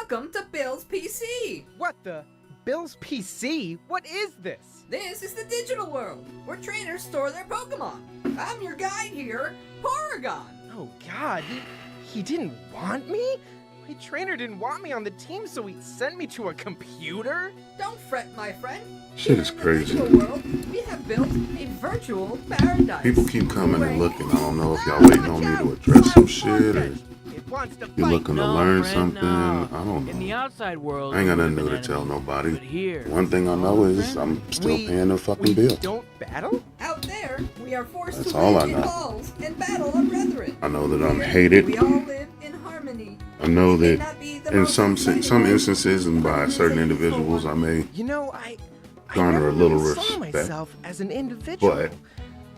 Welcome to Bill's PC! What the? Bill's PC? What is this? This is the digital world, where trainers store their Pokemon. I'm your guide here, Porygon. Oh god, he didn't want me? My trainer didn't want me on the team, so he sent me to a computer? Don't fret, my friend. Shit is crazy. In the digital world, we have built a virtual paradise. People keep coming and looking. I don't know if y'all waiting on me to address some shit or you looking to learn something. I don't know. In the outside world, I ain't got nothing new to tell nobody. but here, One thing I know is I'm still paying the fucking bill. Don't battle? Out there, we are forced That's to all live I in know. halls and battle our brethren. I know that I'm Here, hated. We all live in harmony. I know May that not be the in most some exciting instances and by certain individuals, I may You know, I garner never a little really saw respect, myself as an individual. but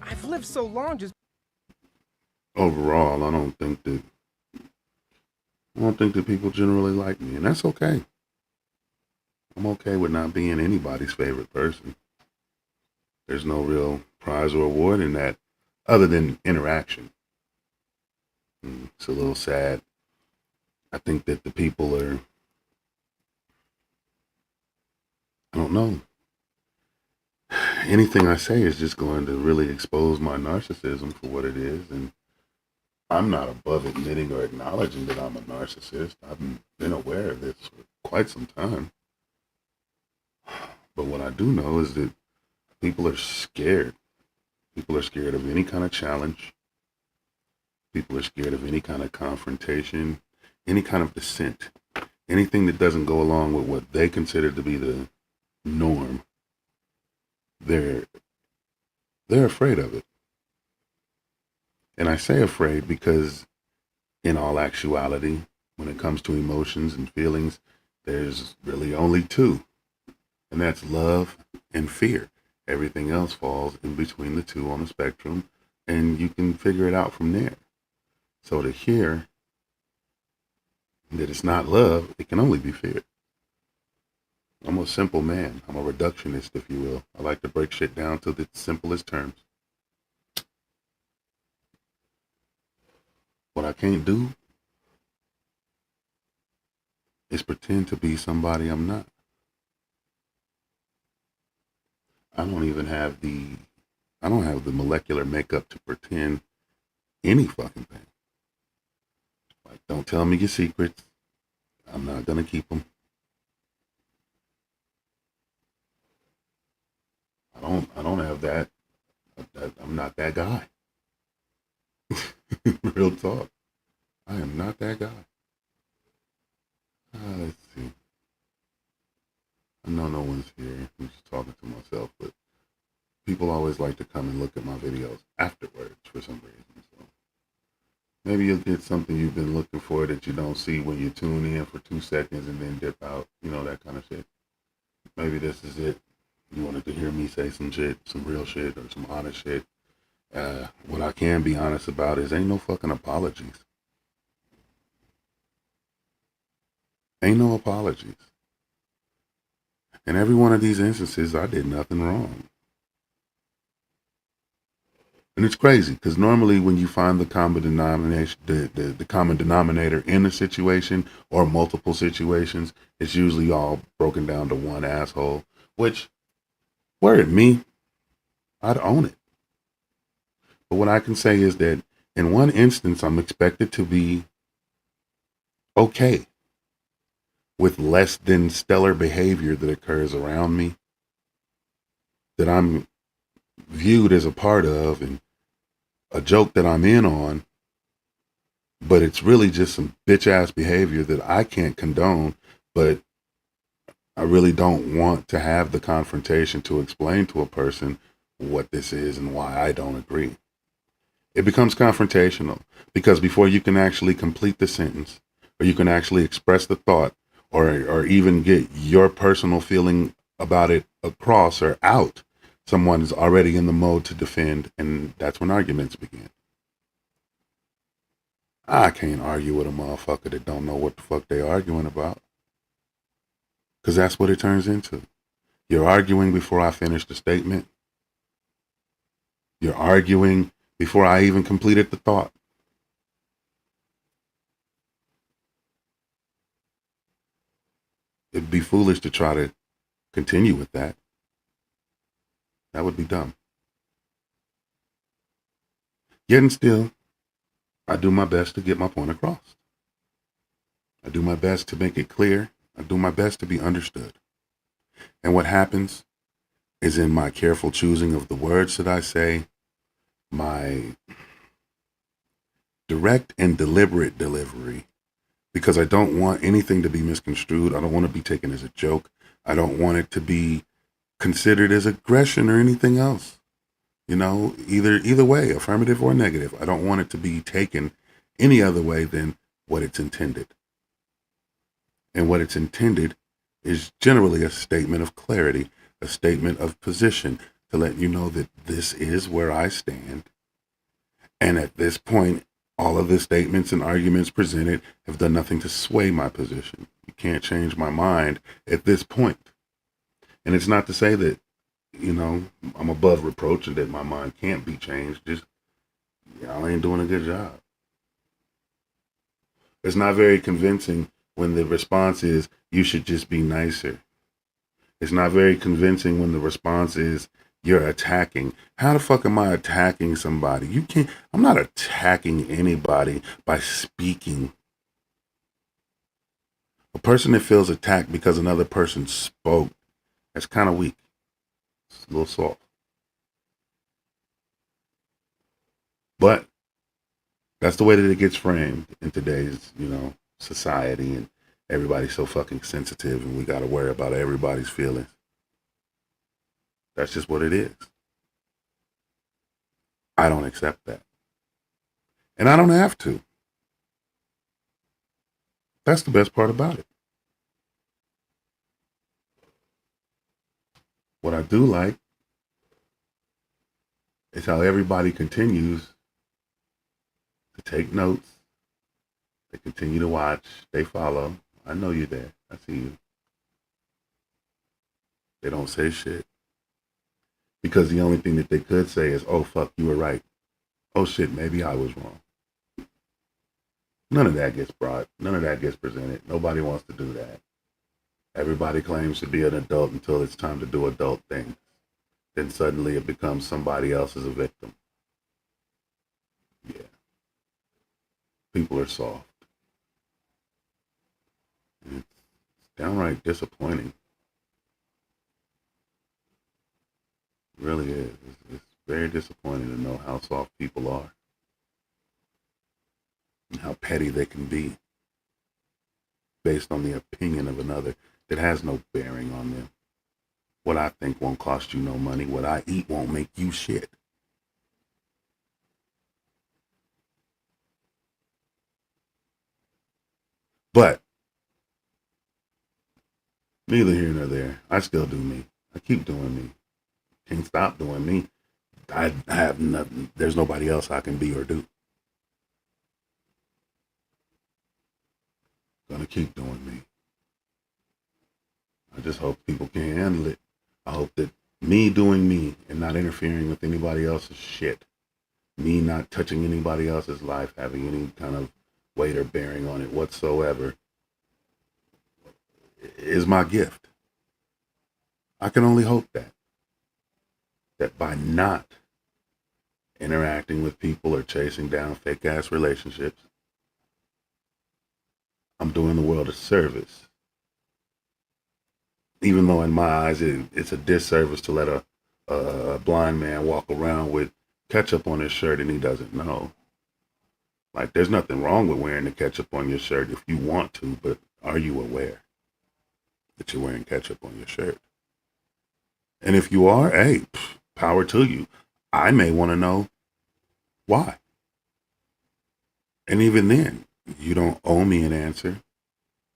I've lived so long just overall, I don't think that people generally like me, and that's okay. I'm okay with not being anybody's favorite person. There's no real prize or award in that other than interaction. It's a little sad. I think that the people are, I don't know. Anything I say is just going to really expose my narcissism for what it is, and I'm not above admitting or acknowledging that I'm a narcissist. I've been aware of this for quite some time. But what I do know is that people are scared. People are scared of any kind of challenge. People are scared of any kind of confrontation, any kind of dissent, anything that doesn't go along with what they consider to be the norm. They're afraid of it. And I say afraid because in all actuality, when it comes to emotions and feelings, there's really only two, and that's love and fear. Everything else falls in between the two on the spectrum, and you can figure it out from there. So to hear that it's not love, it can only be fear. I'm a simple man. I'm a reductionist, if you will. I like to break shit down to the simplest terms. What I can't do is pretend to be somebody I'm not. I don't have the molecular makeup to pretend any fucking thing. Like, don't tell me your secrets. I'm not gonna keep them. I don't have that. I'm not that guy. Real talk. I am not that guy. Let's see. I know no one's here. I'm just talking to myself, but people always like to come and look at my videos afterwards for some reason. So maybe you'll get something you've been looking for that you don't see when you tune in for 2 seconds and then dip out. You know, that kind of shit. Maybe this is it. You wanted to hear me say some shit, some real shit, or some honest shit. What I can be honest about is ain't no fucking apologies. Ain't no apologies. In every one of these instances, I did nothing wrong. And it's crazy because normally when you find the common denomination, the common denominator in a situation or multiple situations, it's usually all broken down to one asshole, which, were it me, I'd own it. But what I can say is that in one instance, I'm expected to be okay with less than stellar behavior that occurs around me, that I'm viewed as a part of and a joke that I'm in on, but it's really just some bitch ass behavior that I can't condone, but I really don't want to have the confrontation to explain to a person what this is and why I don't agree. It becomes confrontational because before you can actually complete the sentence or you can actually express the thought or even get your personal feeling about it across or out, someone is already in the mode to defend, and that's when arguments begin. I can't argue with a motherfucker that don't know what the fuck they arguing about. Because that's what it turns into. You're arguing before I finish the statement. You're arguing before I even completed the thought. it'd be foolish to try to continue with that. That would be dumb. Yet and still, I do my best to get my point across. I do my best to make it clear. I do my best to be understood. And what happens is in my careful choosing of the words that I say, my direct and deliberate delivery, because I don't want anything to be misconstrued. I don't want to be taken as a joke. I don't want it to be considered as aggression or anything else. You know, either way, affirmative or negative. I don't want it to be taken any other way than what it's intended. And what it's intended is generally a statement of clarity, a statement of position to let you know that this is where I stand. And at this point, all of the statements and arguments presented have done nothing to sway my position. You can't change my mind at this point. And it's not to say that, you know, I'm above reproach and that my mind can't be changed. Just, y'all ain't doing a good job. It's not very convincing when the response is, you should just be nicer. It's not very convincing when the response is, you're attacking. How the fuck am I attacking somebody? I'm not attacking anybody by speaking. A person that feels attacked because another person spoke, that's kind of weak. It's a little soft. But that's the way that it gets framed in today's, society, and everybody's so fucking sensitive and we got to worry about everybody's feelings. That's just what it is. I don't accept that. And I don't have to. That's the best part about it. What I do like is how everybody continues to take notes. They continue to watch. They follow. I know you're there. I see you. They don't say shit. Because the only thing that they could say is, oh, fuck, you were right. Oh, shit, maybe I was wrong. None of that gets brought. None of that gets presented. Nobody wants to do that. Everybody claims to be an adult until it's time to do adult things. Then suddenly it becomes somebody else as a victim. Yeah. People are soft. It's downright disappointing. It really is. It's very disappointing to know how soft people are and how petty they can be based on the opinion of another that has no bearing on them. What I think won't cost you no money. What I eat won't make you shit. But neither here nor there. I still do me. I keep doing me. Can't stop doing me. I have nothing. There's nobody else I can be or do. Gonna keep doing me. I just hope people can handle it. I hope that me doing me and not interfering with anybody else's shit, me not touching anybody else's life, having any kind of weight or bearing on it whatsoever, is my gift. I can only hope that by not interacting with people or chasing down fake ass relationships, I'm doing the world a service. Even though in my eyes it's a disservice to let a blind man walk around with ketchup on his shirt and he doesn't know. Like, there's nothing wrong with wearing the ketchup on your shirt if you want to, but are you aware that you're wearing ketchup on your shirt? And if you are, hey, power to you. I may want to know why. And even then, you don't owe me an answer.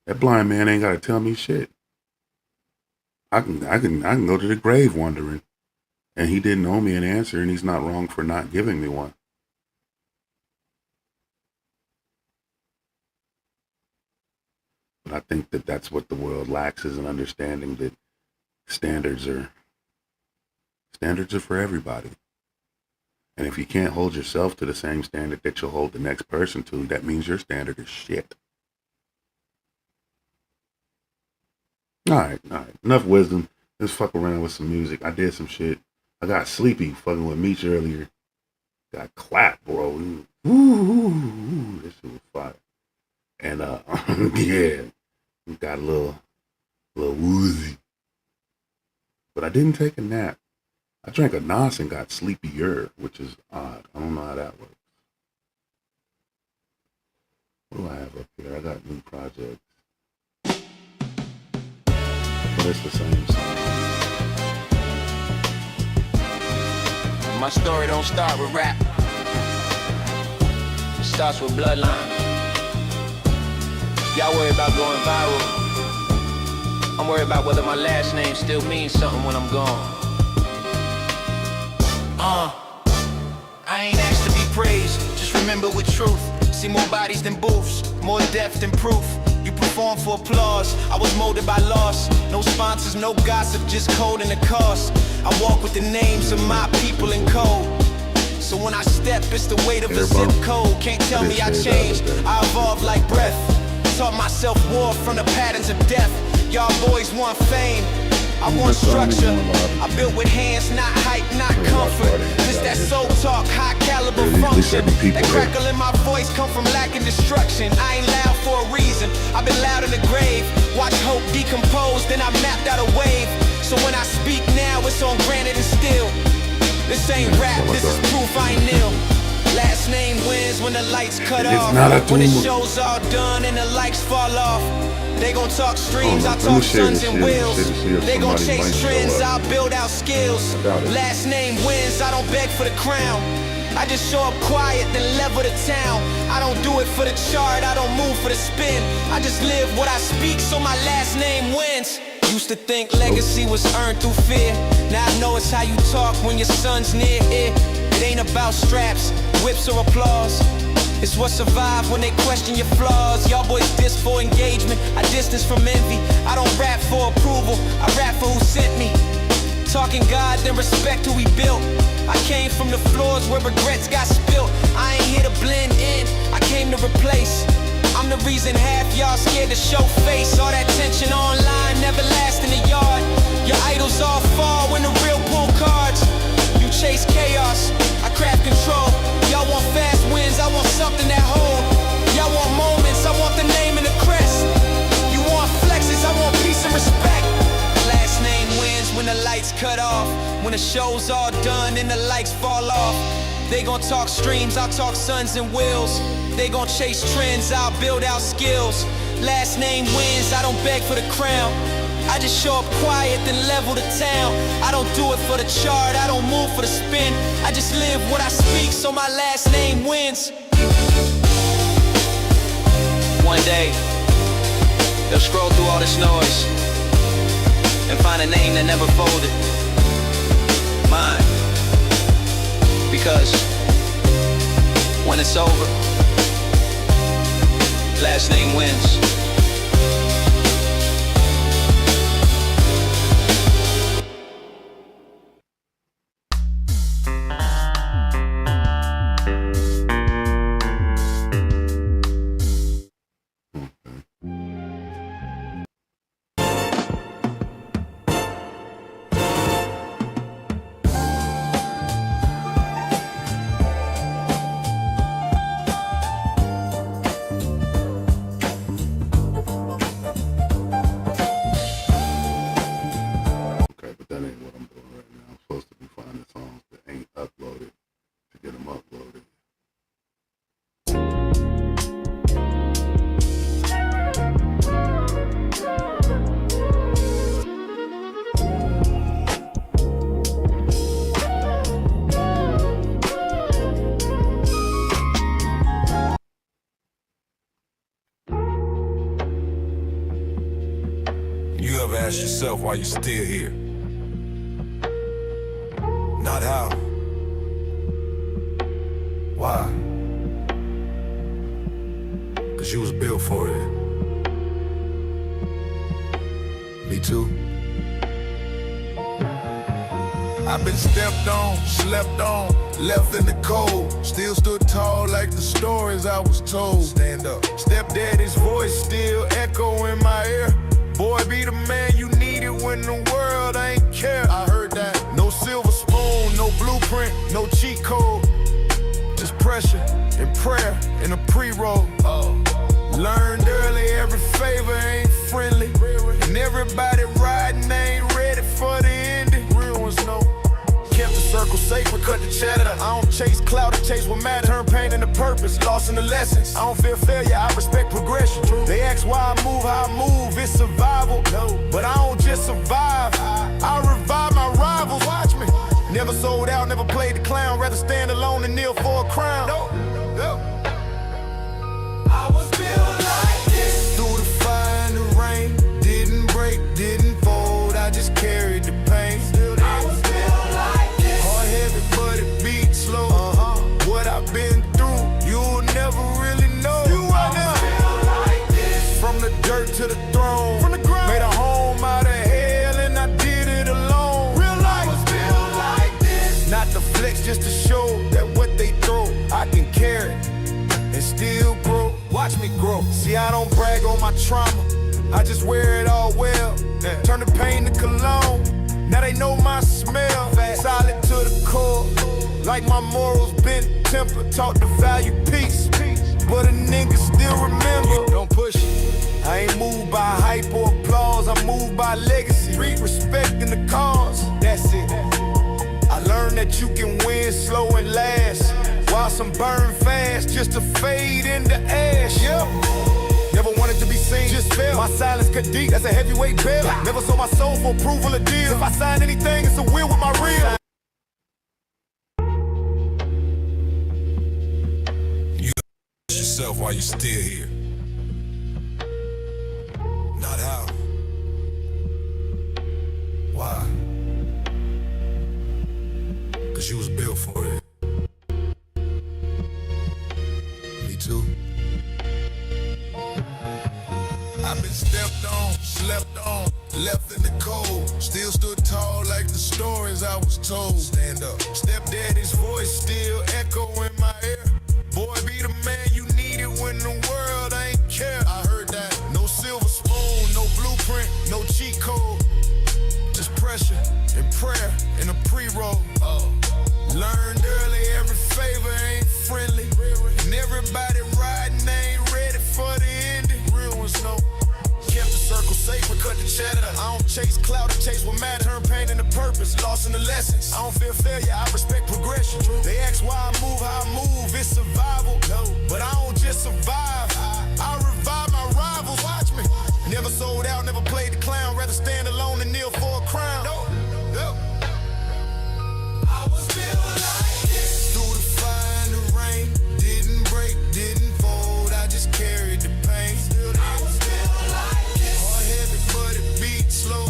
That blind man ain't got to tell me shit. I can go to the grave wondering. And he didn't owe me an answer, and he's not wrong for not giving me one. But I think that that's what the world lacks, is an understanding that standards are for everybody. And if you can't hold yourself to the same standard that you'll hold the next person to, that means your standard is shit. All right. Enough wisdom. Let's fuck around with some music. I did some shit. I got sleepy fucking with Meech earlier. Got clapped, bro. Ooh, this shit was fire. And yeah, got a little woozy. But I didn't take a nap. I drank a Nos and got sleepier, which is odd. I don't know how that works. What do I have up here? I got new projects. But it's the same song. My story don't start with rap. It starts with bloodline. Y'all worry about going viral. I'm worried about whether my last name still means something when I'm gone. I ain't asked to be praised, just remember with truth. See more bodies than booths, more depth than proof. You perform for applause, I was molded by loss. No sponsors, no gossip, just code and the cost. I walk with the names of my people in code. So when I step, it's the weight of a zip code. Can't tell me I changed, I evolved like breath. Taught myself war from the patterns of death. Y'all boys want fame, I want structure. I built with hands, not hype, not comfort. Just that soul talk, high caliber function. That crackle in my voice come from lacking destruction. I ain't loud for a reason, I've been loud in the grave. Watch hope decompose, then I mapped out a wave. So when I speak now, it's on granite and steel. This ain't rap, this is proof I ain't nil. Last name wins when the lights cut off. When the show's all done and the lights fall off. They gon' talk streams, I talk sons and wheels. They gon' chase trends, I'll build out skills. Last name wins, I don't beg for the crown. I just show up quiet, then level the town. I don't do it for the chart, I don't move for the spin. I just live what I speak, so my last name wins. Used to think legacy was earned through fear. Now I know it's how you talk when your son's near it. It ain't about straps, whips or applause. It's what survived when they question your flaws. Y'all boys diss for engagement, I distance from envy. I don't rap for approval, I rap for who sent me. Talking God, then respect who we built. I came from the floors where regrets got spilt. I ain't here to blend in, I came to replace. I'm the reason half y'all scared to show face. All that tension online never last in the yard. Your idols all fall when the real pull cards. You chase chaos, I craft control. Y'all want fast wins, I want something that hold. Y'all want moments, I want the name and the crest. You want flexes, I want peace and respect. Last name wins when the lights cut off. When the show's all done and the lights fall off. They gon' talk streams, I'll talk sons and wheels. They gon' chase trends, I'll build out skills. Last name wins, I don't beg for the crown. I just show up quiet, then level the town. I don't do it for the chart, I don't move for the spin. I just live what I speak, so my last name wins. One day, they'll scroll through all this noise and find a name that never folded. Mine. Because when it's over, last name wins. Ask yourself why you're still here. Not how. Why? Cause you was built for it. Me too. I've been stepped on, slept on, left in the cold. Still stood tall like the stories I was told. Stand up. Stepdaddy's voice still echo in my ear. Boy, be the man when the world ain't care. I heard that. No silver spoon, no blueprint, no cheat code. Just pressure and prayer in a pre-roll. Learned early, every favor ain't friendly. And everybody riding ain't ready for the ending. Real ones know. Kept the circle sacred, cut the chatter. I don't chase clout, I chase what matters. Turn pain into purpose, lost in the lessons. I don't fear failure, I respect progression. They ask why I move, how I move, it's survival. But I don't just survive, I revive my rivals. Watch me. Never sold out, never played the clown. Rather stand alone than kneel for a crown. I was built like this. Through the fire and the rain, didn't break, didn't fold. I just carried the pain. I was built like this. Hard heavy, but it beat slow. What I've been through, you'll never really know. I was built like this. From the dirt to the throne, from the ground, made a home out of hell, and I did it alone. Real life. I was built like this. Not the flex, just to show that what they throw, I can carry and still grow. Watch me grow. See, I don't brag on my trauma, I just wear it all well. Turn the pain to cologne, now they know my smell. Solid to the core, like my morals bent temper. Taught to value peace, but a nigga still remember. Don't push it. I ain't moved by hype or applause, I'm moved by legacy. Respect in the cause, that's it. I learned that you can win slow and last, while some burn fast just to fade into ash. Never wanted to be seen, just fell. My silence cut deep, that's a heavyweight bell. Never sold my soul for approval of deals. If I sign anything, it's a will with my real. You ask yourself why you still here. Not how. Why? Cause you was built for it. Me too. I've been stepped on, slept on, left in the cold. Still stood tall like the stories I was told. Stand up. Stepdaddy's voice still echo in my ear. Boy, be the man you needed when the world ain't care. I heard that. No silver spoon, no blueprint, no cheat code. Just pressure and prayer in a pre-roll. Learned early, every favor ain't friendly. And everybody riding ain't ready for the ending. Real ones know. Kept the circle sacred, cut the chatter. I don't chase clout, I chase what matters. Turn pain into purpose, lost in the lessons. I don't fear failure, I respect progression. They ask why I move, how I move, it's survival. But I don't just survive, I revive my rivals. Watch me. Never sold out, never played the clown. Rather stand alone than kneel for a crown. I was built like this. Through the fire and the rain, didn't break, didn't fold. I just carried the pain. I was built like this. Hard heavy, but it beat slow.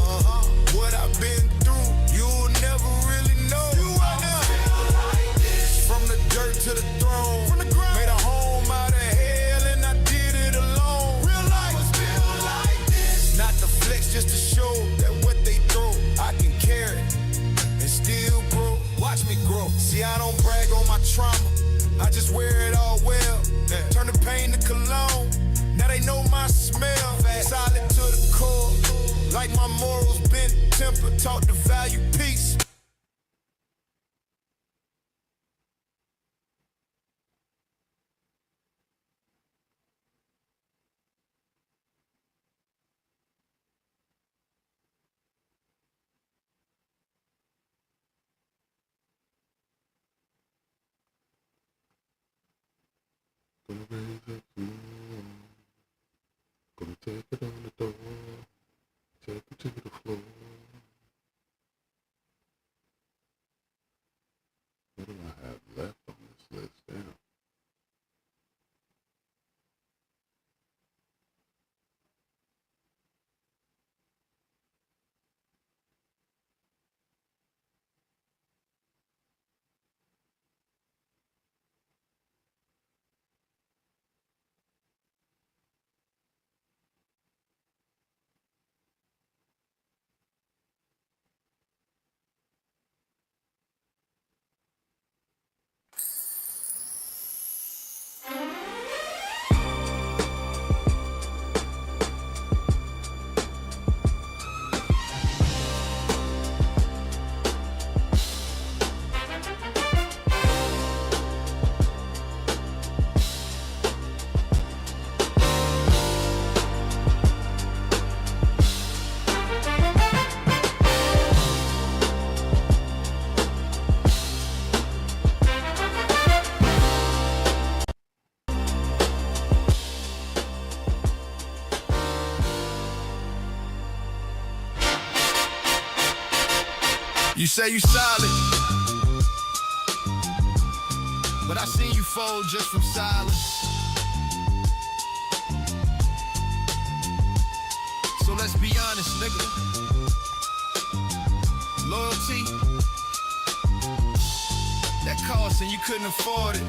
What I've been through, you'll never really know. I was built like this. From the dirt to the throne, from the ground, made a home out of hell, and I did it alone. Real life. I was built like this. Not the flex, just to show that what they throw, I can carry and still grow. Watch me grow. See, I don't brag on my trauma, I just wear it all well. Turn the pain to cologne, now they know my smell. Solid to the core, like my morals bent temper. Taught to value peace. Gonna raise up the moon. Gonna take it on the door. Take it to the floor. What do I have left on this list now? You say you solid, but I seen you fold just from silence. So let's be honest, nigga. Loyalty, that cost and you couldn't afford it.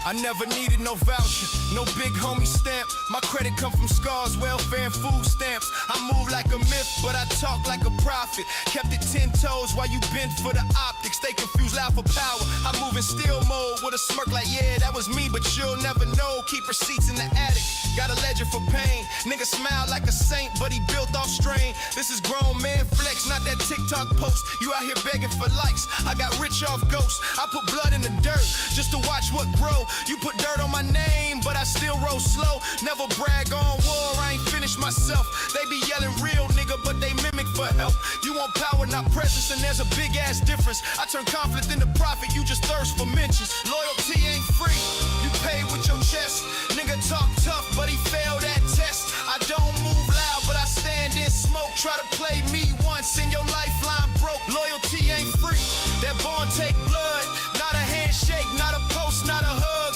I never needed no voucher, no big homie stamp. My credit come from scars, welfare and food stamps. I move like a myth, but I talk like a prophet. Kept it 10 toes while you bent for the optics. They confuse loud for power. I move in still mode with a smirk like, yeah, that was me, but you'll never know. Keep receipts in the attic, got a ledger for pain. Nigga smile like a saint, but he built off strain. This is grown man flex, not that TikTok post. You out here begging for likes, I got rich off ghosts. I put blood in the dirt, just to watch what grow. You put dirt on my name, but I still roll slow. Never brag on war, I ain't finished myself. They be yelling real nigga, but they mimic for help. You want power, not presence, and there's a big ass difference. I turn conflict into profit, you just thirst for mentions. Loyalty ain't free, you pay with your chest. Nigga talk tough, but he failed that test. I don't move loud, but I stand in smoke. Try to play me once and your lifeline broke. Loyalty ain't free, that bond take blood. Not a handshake, not a post, not a hug.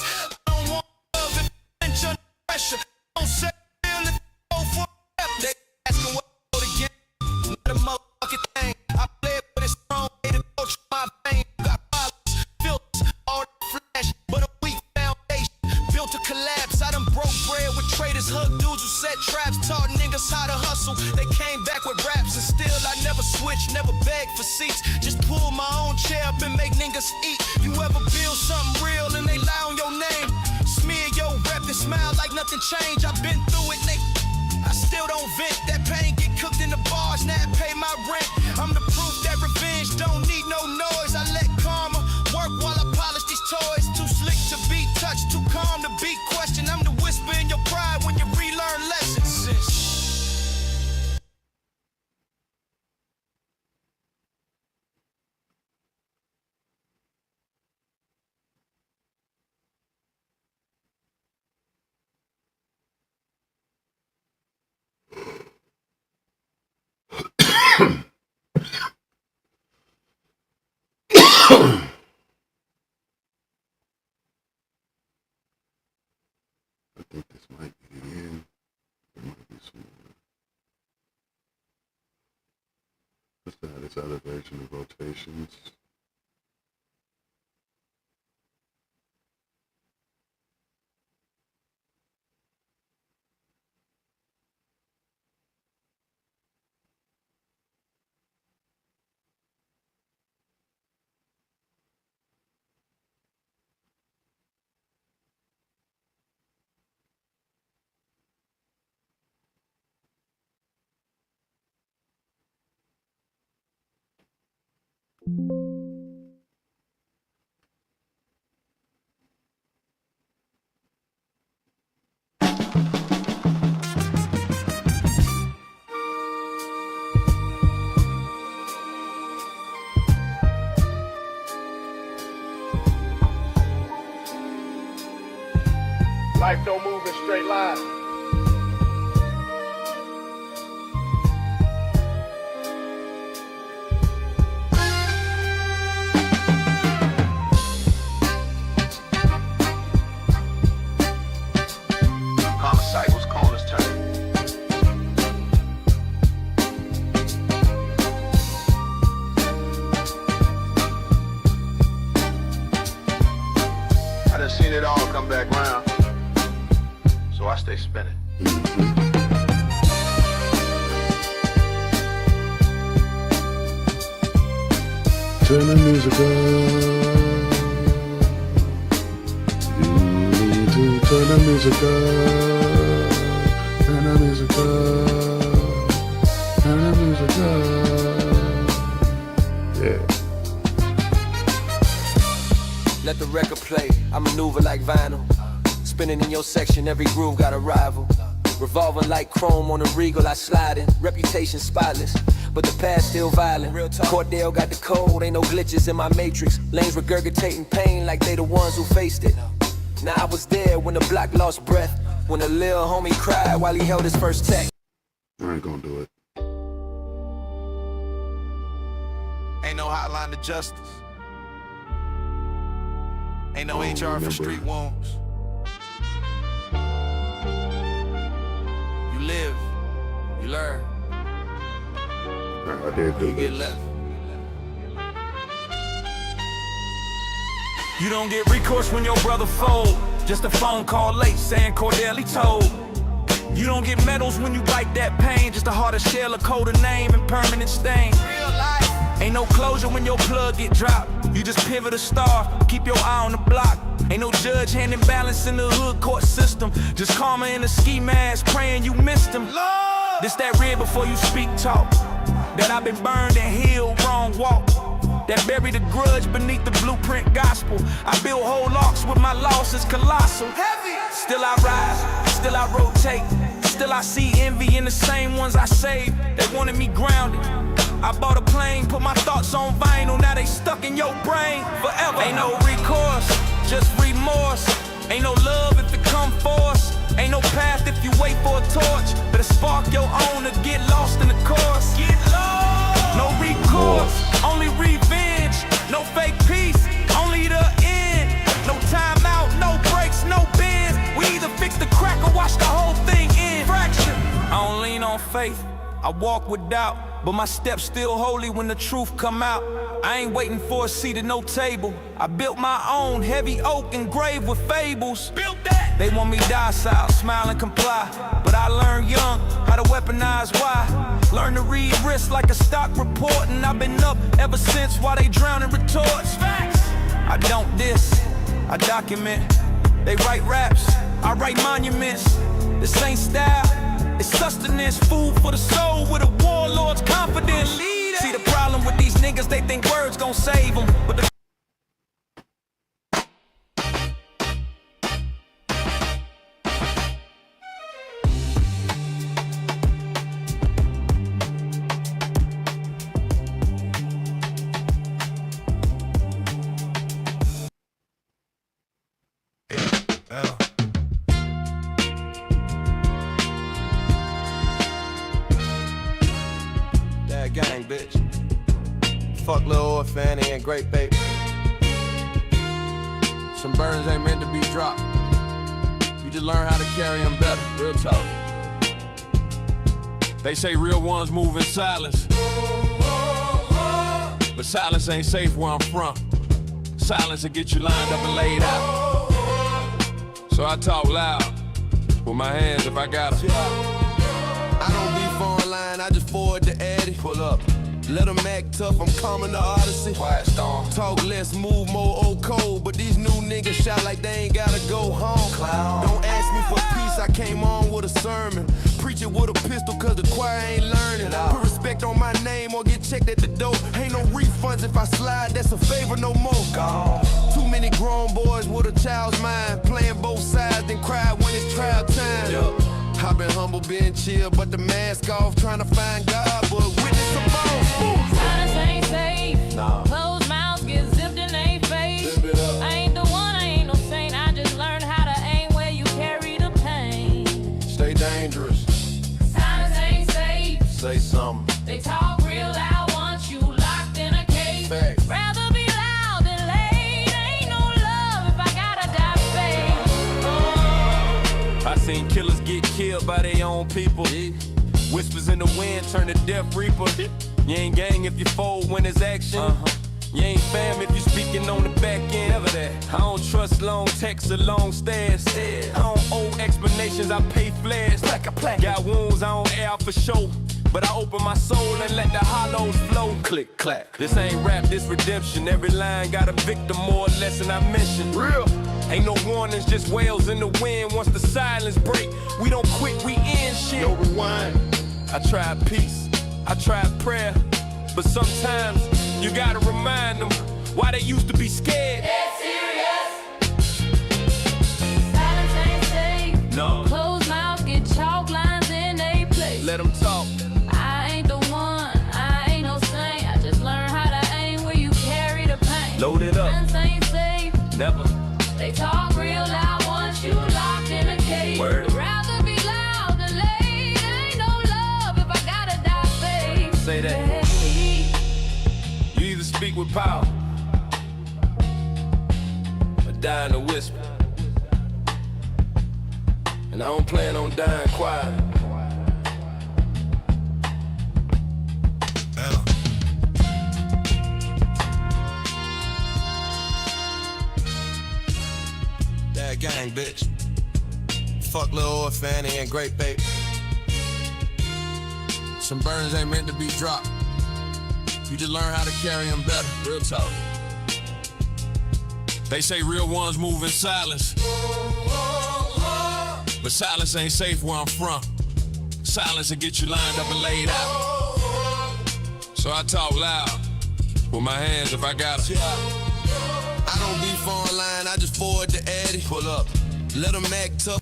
I don't want love if it's under pressure. Don't say real if you go for a They asking what I again. Not a motherfucking thing. I play it, but it's strong. Hate it, coach my vein. Got violence, filters, all that flash, but a weak foundation. Built to collapse. I done broke bread with traders, hug dudes who set traps, taught niggas how to hustle. They came back with raps, and still I never switched, never begged for seats. Just pull my own chair up and make niggas eat. You ever build something real and they lie on your name? Smear your rep and smile like nothing changed. I've been through it, nigga. I still don't vent. That pain get cooked in the bars, now I pay my rent. I'm the proof that revenge don't need no noise. I let karma work while I polish these toys. Too slick to be touched, too calm to be questioned. I'm the whisper in your pride when you relearn lessons. I think this might be the end. There might be some more. Let's try this other version of rotations. Life don't move in straight lines. Homicide was corner's turn. I done seen it all come back round, so I stay spinning. Turn the music up. You need to turn the music up. Turn the music up. Turn the music up. Yeah. Let the record play, I maneuver like vinyl. Spinning in your section, every groove got a rival. Revolving like chrome on a Regal, I slide in. Reputation spotless, but the past still violent. Cordell got the code, ain't no glitches in my matrix. Lanes regurgitating pain like they the ones who faced it. Now I was there when the block lost breath, when the lil homie cried while he held his first tech. I ain't gonna do it. Ain't no hotline to justice. Ain't no I don't HR for remember. street wounds. You live, you learn, I did do you get this. left. You don't get recourse when your brother fold. Just a phone call late saying Cordelli told. You don't get medals when you bite that pain. Just a harder shell, a colder name and permanent stain. Real life. Ain't no closure when your plug get dropped. You just pivot a star, keep your eye on the block. Ain't no judge handing balance in the hood court system. Just karma in a ski mask, praying you missed him. Lord. This that read before you speak talk. That I've been burned and healed, wrong walk. That bury the grudge beneath the blueprint gospel. I build whole arcs with my losses colossal. Heavy. Still I rise, still I rotate. Still I see envy in the same ones I saved. They wanted me grounded. I bought a plane, put my thoughts on vinyl. Now they stuck in your brain forever. Ain't no recourse, just remorse. Ain't no love if it come force. Ain't no path if you wait for a torch. Better spark your own or get lost in the course. Get lost. No recourse, only revenge. No fake peace, only the end. No timeout, no breaks, no bends. We either fix the crack or watch the whole thing end. Fracture. I don't lean on faith, I walk with doubt. But my steps still holy when the truth come out. I ain't waiting for a seat at no table. I built my own heavy oak engraved with fables. Built that. They want me docile, smile and comply. But I learned young how to weaponize why. Learn to read risk like a stock report. And I've been up ever since while they drown in retorts. Facts. I don't diss, I document. They write raps, I write monuments. This ain't style, it's sustenance. Food for the soul with a warlord's confidence. See the problem with these niggas, they think words gon' save them. But the that gang, bitch. Fuck Lil Oi, Fanny and Great Baby. Some burdens ain't meant to be dropped. You just learn how to carry them better. Real talk. They say real ones move in silence. But silence ain't safe where I'm from. Silence will get you lined up and laid out. So I talk loud with my hands if I got them. I don't be phone line, I just forward the Eddie. Pull up. Let them act tough, I'm coming to Odyssey. Quiet storm. Talk less, move more, old cold. But these new niggas shout like they ain't gotta go home. Clown. Don't ask me for peace, I came on with a sermon. Preach it with a pistol cause the choir ain't learning. Put respect on my name or get checked at the door. Ain't no refunds if I slide, that's a favor no more. Gone. Too many grown boys with a child's mind. Playing both sides, then cry when it's trial time. Yep. I've been humble, being chill, but the mask off, trying to find God, but witness some more. Silence ain't safe. Nah. Closed mouths get zipped in they face. I ain't the one, I ain't no saint. I just learned how to aim where you carry the pain. Stay dangerous. Silence ain't safe. Say something. They talk real loud once you locked in a cage. Facts. Rather be loud than late. Ain't no love if I gotta die fake. I seen killers get killed by their own people. Whispers in the wind turn to Death Reaper. You ain't gang if you fold when it's action. You ain't fam if you speaking on the back end. Never that. I don't trust long texts or long stares. I don't owe explanations, I pay flares. Got wounds I don't air for show. But I open my soul and let the hollows flow. Click, clack. This ain't rap, this redemption. Every line got a victim more or less than I mentioned. Real. Ain't no warnings, just wails in the wind. Once the silence break, we don't quit, we end shit. No rewind. I tried peace, I tried prayer. But sometimes you gotta remind them why they used to be scared. Dead serious. Silence ain't safe. No. Closed mouths get chalk lines in they place. Let them talk. I ain't the one, I ain't no saint. I just learned how to aim where you carry the pain. Load it up. Silence ain't safe. Never. They talk real loud once you locked in a cage. Word. Rather be loud than late. Ain't no love if I gotta die fake. Say that. Hey. You either speak with power, or die in a whisper. And I don't plan on dying quiet. That gang, bitch. Fuck Lil Old Fanny and Great Babe. Some burdens ain't meant to be dropped. You just learn how to carry them better. Real talk. They say real ones move in silence. But silence ain't safe where I'm from. Silence will get you lined up and laid out. So I talk loud with my hands if I gotta. I don't beef online, I just forward to Eddie. Pull up, let them act tough.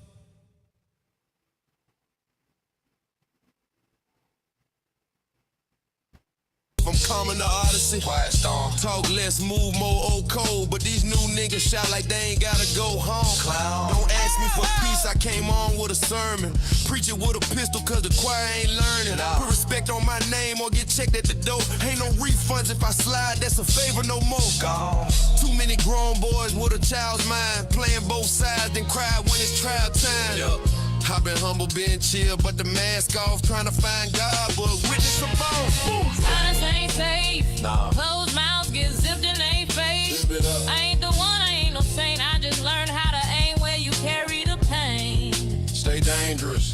I'm coming to Odyssey. Quiet storm. Talk less, move more, old cold. But these new niggas shout like they ain't gotta go home. Clown. Don't ask me for peace, I came on with a sermon. Preach it with a pistol cause the choir ain't learning. Put respect on my name or get checked at the door. Ain't no refunds if I slide, that's a favor no more. Gone. Too many grown boys with a child's mind. Playing both sides, then cry when it's trial time. Yep. I've been humble, been chill, but the mask off, trying to find God, but witness some bone. Silence ain't safe. Nah. Closed mouths get zipped in they face. I ain't the one, I ain't no saint. I just learned how to aim where you carry the pain. Stay dangerous.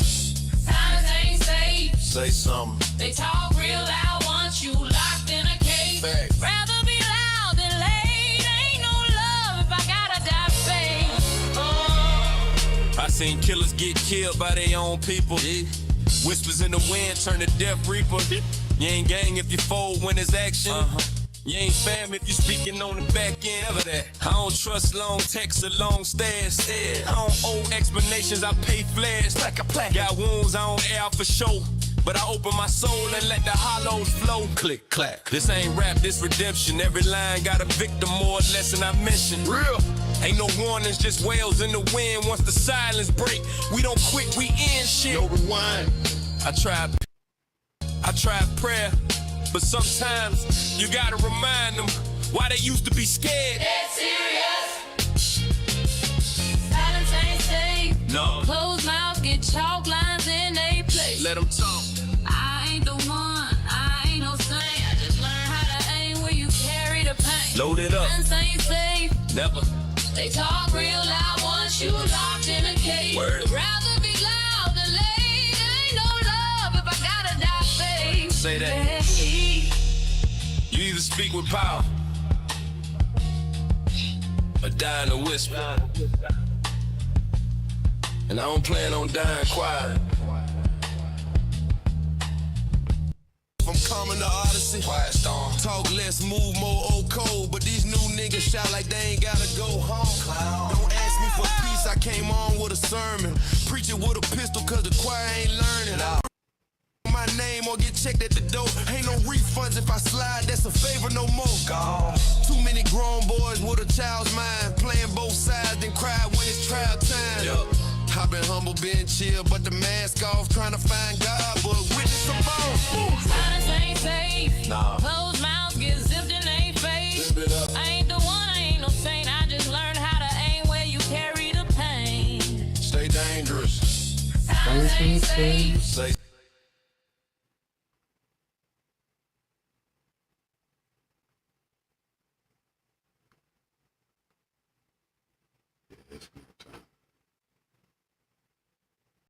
Silence ain't safe. Say something. They talk real loud once you locked in a cage. Fact. Rather be loud than late. Ain't no love if I gotta die fake. I seen killers get killed by their own people. Whispers in the wind turn to Death Reaper. You ain't gang if you fold when it's action. You ain't fam if you speaking on the back end of that. I don't trust long texts or long stares. I don't owe explanations, I pay flares. Got wounds I don't air for show. But I open my soul and let the hollows flow. Click, clack. This ain't rap, this redemption. Every line got a victim, more or less than I mentioned. Real. Ain't no warnings, just wails in the wind. Once the silence break, we don't quit, we end shit. No rewind. I tried prayer, but sometimes you gotta remind them why they used to be scared. Dead serious. Silence ain't safe. No. Closed mouths get chalk lines in they place. Let them talk. I ain't the one, I ain't no saint. I just learned how to aim where you carry the pain. Load it up. Silence ain't safe. Never. They talk real loud once you locked in a cage. Word. Rather be loud than late. Ain't no love if I gotta die fake. Say that. Hey. You either speak with power or die in a whisper. And I don't plan on dying quiet. I'm coming to Odyssey. Quiet storm. Talk less, move more, old cold. But these new niggas shout like they ain't gotta go home. Clown. Don't ask me for peace, I came on with a sermon. Preach it with a pistol cause the choir ain't learning. My name or get checked at the door. Ain't no refunds if I slide, that's a favor no more. Gone. Too many grown boys with a child's mind. Playing both sides, then cry when it's trial time. Yep. I've been humble, been chill, but the mask off, trying to find God, but witness some bone. Silence ain't safe. Nah. Closed mouths get zipped in they face. I ain't the one, I ain't no saint. I just learned how to aim where you carry the pain. Stay dangerous. Silence ain't safe. Say